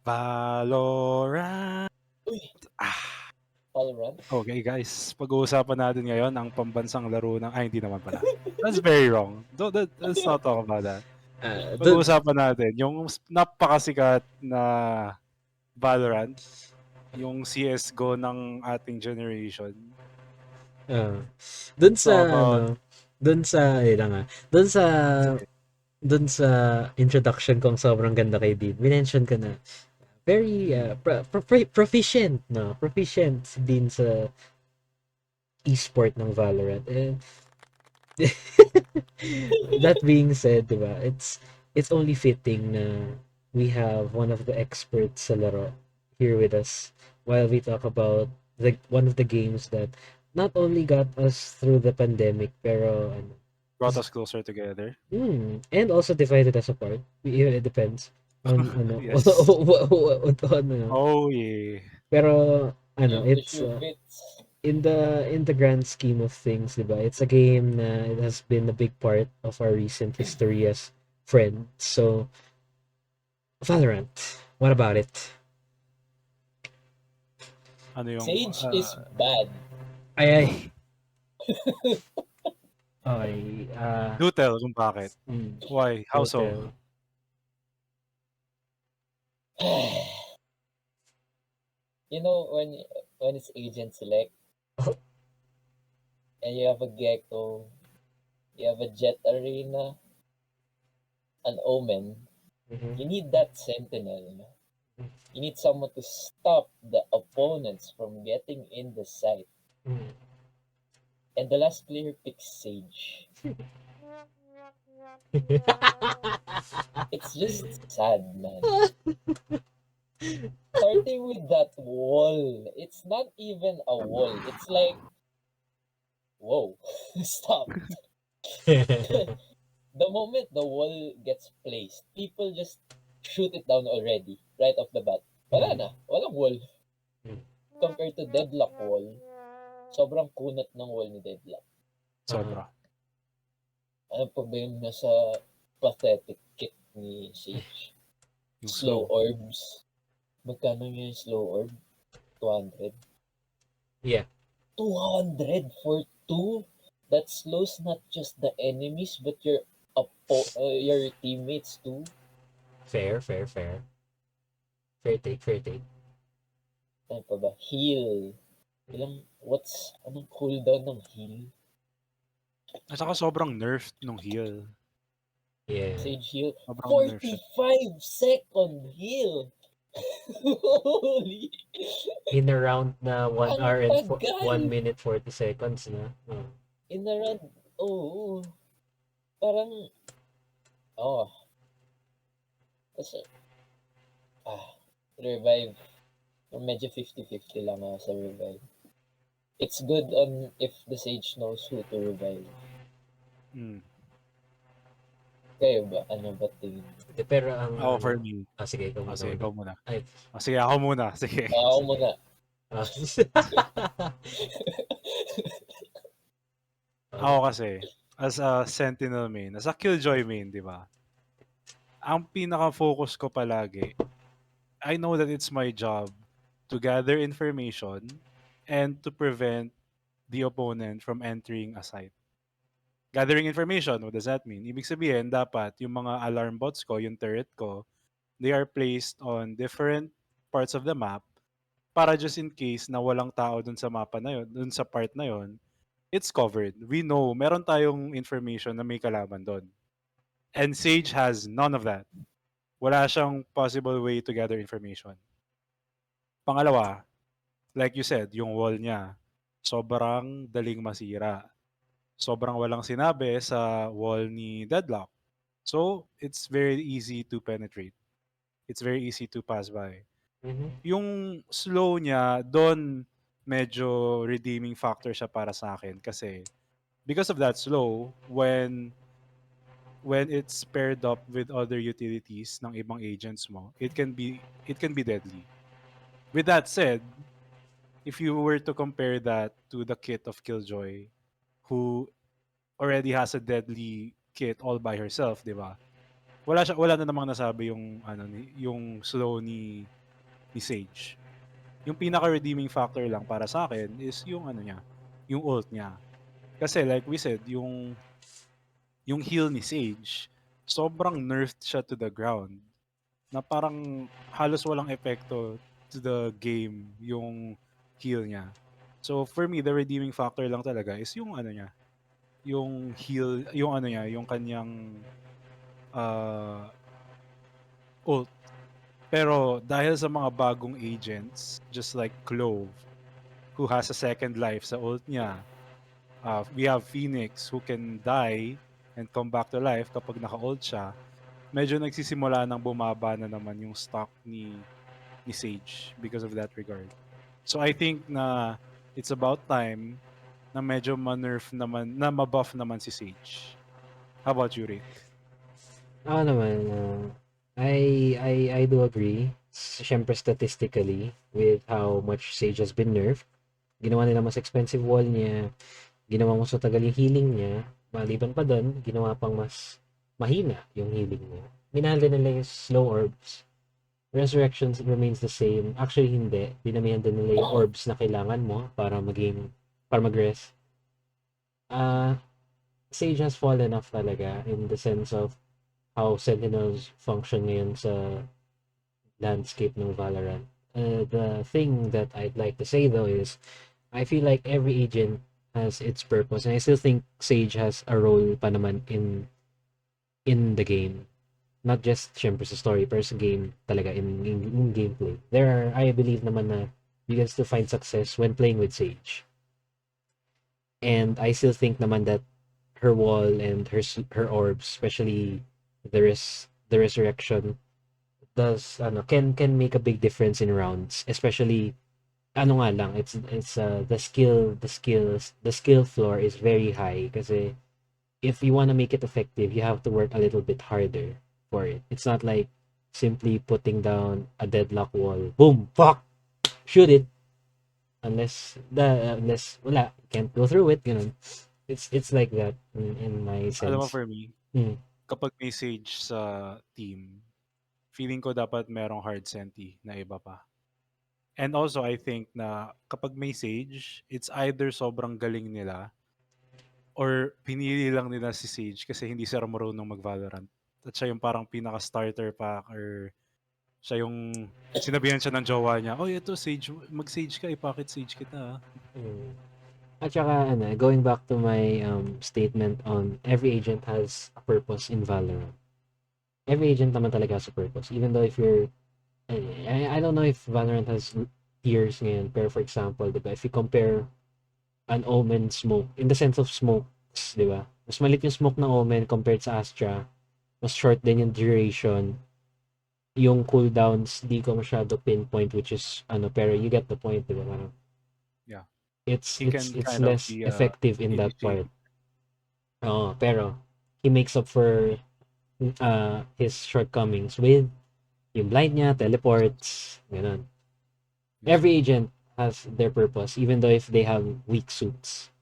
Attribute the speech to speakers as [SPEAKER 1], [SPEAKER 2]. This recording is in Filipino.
[SPEAKER 1] Valorant.
[SPEAKER 2] Uy,
[SPEAKER 1] Ah,
[SPEAKER 2] Valorant?
[SPEAKER 1] okay guys, pag-uusapan natin ngayon ang pambansang laro ng ay hindi naman pala. That's very wrong. Let's not talk about that.
[SPEAKER 3] Dun,
[SPEAKER 1] Pag-uusapan natin yung napakasikat na Valorant, yung CS:GO ng ating generation.
[SPEAKER 3] ah, dun
[SPEAKER 1] Let's
[SPEAKER 3] sa,
[SPEAKER 1] talk about
[SPEAKER 3] dun sa, lang dun sa,
[SPEAKER 1] sige.
[SPEAKER 3] dun sa introduction kong sobrang ganda kay Dean, minention ko na, very,
[SPEAKER 1] Mm.
[SPEAKER 3] proficient, no? Proficient si Dean sa e-sport ng Valorant. And, that being said, diba, it's only fitting na we have one of the experts sa laro here with us while we talk about one of the games that not only got us through the pandemic pero ano,
[SPEAKER 1] Brought us closer together.
[SPEAKER 3] and also divided us apart. It depends on ano
[SPEAKER 1] Yes.
[SPEAKER 3] ano.
[SPEAKER 1] Oh yeah.
[SPEAKER 3] Pero ano,
[SPEAKER 2] Give the
[SPEAKER 3] it's
[SPEAKER 2] shoe fits.
[SPEAKER 3] in the grand scheme of things, diba? It's a game na it has been a big part of our recent history as friends. So, Valorant, what about it?
[SPEAKER 1] Ano yung
[SPEAKER 2] Sage is bad.
[SPEAKER 3] Ay, ay,
[SPEAKER 1] do tell kung bakit.
[SPEAKER 3] mm,
[SPEAKER 1] Why? How so?
[SPEAKER 3] hotel.
[SPEAKER 2] You know when it's agent select and you have a gecko, you have a jet arena, an omen.
[SPEAKER 3] Mhm.
[SPEAKER 2] You need that sentinel. You need someone to stop the opponents from getting in the site.
[SPEAKER 3] Mm.
[SPEAKER 2] And the last player picks Sage. It's just sad, man. Starting with that wall. It's not even a wall. It's like, whoa, stop. The moment the wall gets placed, people just shoot it down already, right off the bat. Wala na. Walang wall. Compared to Deadlock wall, sobrang kunat ng wall ni Deadlock.
[SPEAKER 1] Sobra.
[SPEAKER 2] Ano problema na sa pathetic kit ni Sage?
[SPEAKER 1] Yung
[SPEAKER 2] Slow
[SPEAKER 1] slow.
[SPEAKER 2] orbs. Magkano nga yung slow orb? 200?
[SPEAKER 3] Yeah.
[SPEAKER 2] 200 for 2? That slows not just the enemies but your teammates too.
[SPEAKER 3] Fair. Fair take.
[SPEAKER 2] Ano pa ba? Heal. Anong cooldown ng heal?
[SPEAKER 1] At saka sobrang nerfed nung heal.
[SPEAKER 3] Yeah.
[SPEAKER 2] Sage heal.
[SPEAKER 1] Sobrang nerfed siya.
[SPEAKER 2] 45-second heal! Holy!
[SPEAKER 3] In a round na 1
[SPEAKER 2] Ang
[SPEAKER 3] hour and
[SPEAKER 2] tagal!
[SPEAKER 3] 1 minute 40 seconds na.
[SPEAKER 2] In a run, oo. Parang, oh. Kasi, revive. Medyo 50-50 lang ako sa revive. It's good on if the Sage knows who to revive.
[SPEAKER 1] Mm.
[SPEAKER 2] Kayo ba? Ano ba tingin?
[SPEAKER 3] Pero ang
[SPEAKER 1] For me.
[SPEAKER 3] sige, ikaw muna.
[SPEAKER 1] Sige, ikaw muna.
[SPEAKER 3] Ay,
[SPEAKER 1] Sige, ako muna. Sige.
[SPEAKER 2] Ako muna.
[SPEAKER 1] Ako kasi, as a Sentinel main, as a Killjoy main, di ba? Ang pinaka-focus ko palagi, I know that it's my job to gather information and to prevent the opponent from entering a site. Gathering information, what does that mean? Ibig sabihin, dapat yung mga alarm bots ko, yung turret ko, they are placed on different parts of the map para just in case na walang tao dun sa mapa na yun, dun sa part na yun, it's covered. We know, meron tayong information na may kalaban doon. And Sage has none of that. Wala siyang possible way to gather information. Pangalawa, like you said, yung wall niya, sobrang daling masira. Sobrang walang sinabi sa wall ni Deadlock. So, it's very easy to penetrate. It's very easy to pass by. Yung slow niya, doon medyo redeeming factor siya para sa akin kasi because of that slow, when it's paired up with other utilities ng ibang agents mo, it can be deadly. With that said, if you were to compare that to the kit of Killjoy, who already has a deadly kit all by herself, di ba? wala na namang nasabi yung yung slow ni Sage. Yung pinaka-redeeming factor lang para sa akin is yung niya, yung ult niya. Kasi like we said, yung heal ni Sage, sobrang nerfed siya to the ground na parang halos walang epekto to the game yung heal niya. So for me, the redeeming factor lang talaga is yung niya, yung heal, yung niya, yung kanyang uh, ult. Pero dahil sa mga bagong agents, just like Clove, who has a second life sa ult niya, we have Phoenix who can die and come back to life kapag naka-ult siya. Medyo nagsisimula nang bumaba na naman yung stock ni Sage because of that regard. So I think na it's about time na medyo ma-nerf naman, na ma-buff naman si Sage. How about you, Rick?
[SPEAKER 3] Ako naman, I do agree. Siyempre statistically, with how much Sage has been nerfed, ginawa nila mas expensive wall niya, ginawa mas matagal yung healing niya, maliban pa doon, ginawa pang mas mahina yung healing niya. Minahal din nila yung slow orbs. Resurrections remains the same. Actually, hindi. Dinamihan din nila yung orbs na kailangan mo para mag-rest. Sage has fallen off talaga in the sense of how Sentinels function ngayon sa landscape ng Valorant. The thing that I'd like to say though is I feel like every agent has its purpose, and I still think Sage has a role pa naman in the game. Not just syempre sa story, pero sa game talaga in gameplay. I believe naman na you can still find success when playing with Sage. And I still think naman that her wall and her orbs, especially the resurrection, can make a big difference in rounds, especially nga lang, it's the skill floor is very high kasi if you want to make it effective, you have to work a little bit harder for it. It's not like simply putting down a deadlock wall, boom, fuck, shoot it, unless wala, can't go through it, it's like that in my
[SPEAKER 1] Alam mo,
[SPEAKER 3] sense.
[SPEAKER 1] for me,
[SPEAKER 3] Mm.
[SPEAKER 1] kapag may Sage sa team, feeling ko dapat merong hard senti na iba pa. And also, I think na kapag may Sage, it's either sobrang galing nila or pinili lang nila si Sage kasi hindi sila marunong mag-Valorant. At siya yung parang pinaka-starter pack or siya yung sinabihan siya ng jowa niya, "Oh, ito Sage, mag-Sage ka, ipakit Sage kita."
[SPEAKER 3] Mm. At saka, going back to my statement on every agent has a purpose in Valorant. Every agent naman talaga has a purpose. Even though if you're, I don't know if Valorant has tiers ngayon, pero for example, diba, if you compare an Omen smoke, in the sense of smokes, diba? Mas malit yung smoke ng Omen compared sa Astra. Mas short din yung duration. Yung cooldowns, di ko masyado pinpoint, which is, pero you get the point, diba? Parang,
[SPEAKER 1] Yeah.
[SPEAKER 3] it's
[SPEAKER 1] He can
[SPEAKER 3] it's
[SPEAKER 1] kind of
[SPEAKER 3] less
[SPEAKER 1] be
[SPEAKER 3] effective in that
[SPEAKER 1] ADC.
[SPEAKER 3] part. Oo, pero he makes up for his shortcomings with yung blind niya, teleports, ganun.
[SPEAKER 1] Yeah.
[SPEAKER 3] Every agent has their purpose, even though if they have weak suits.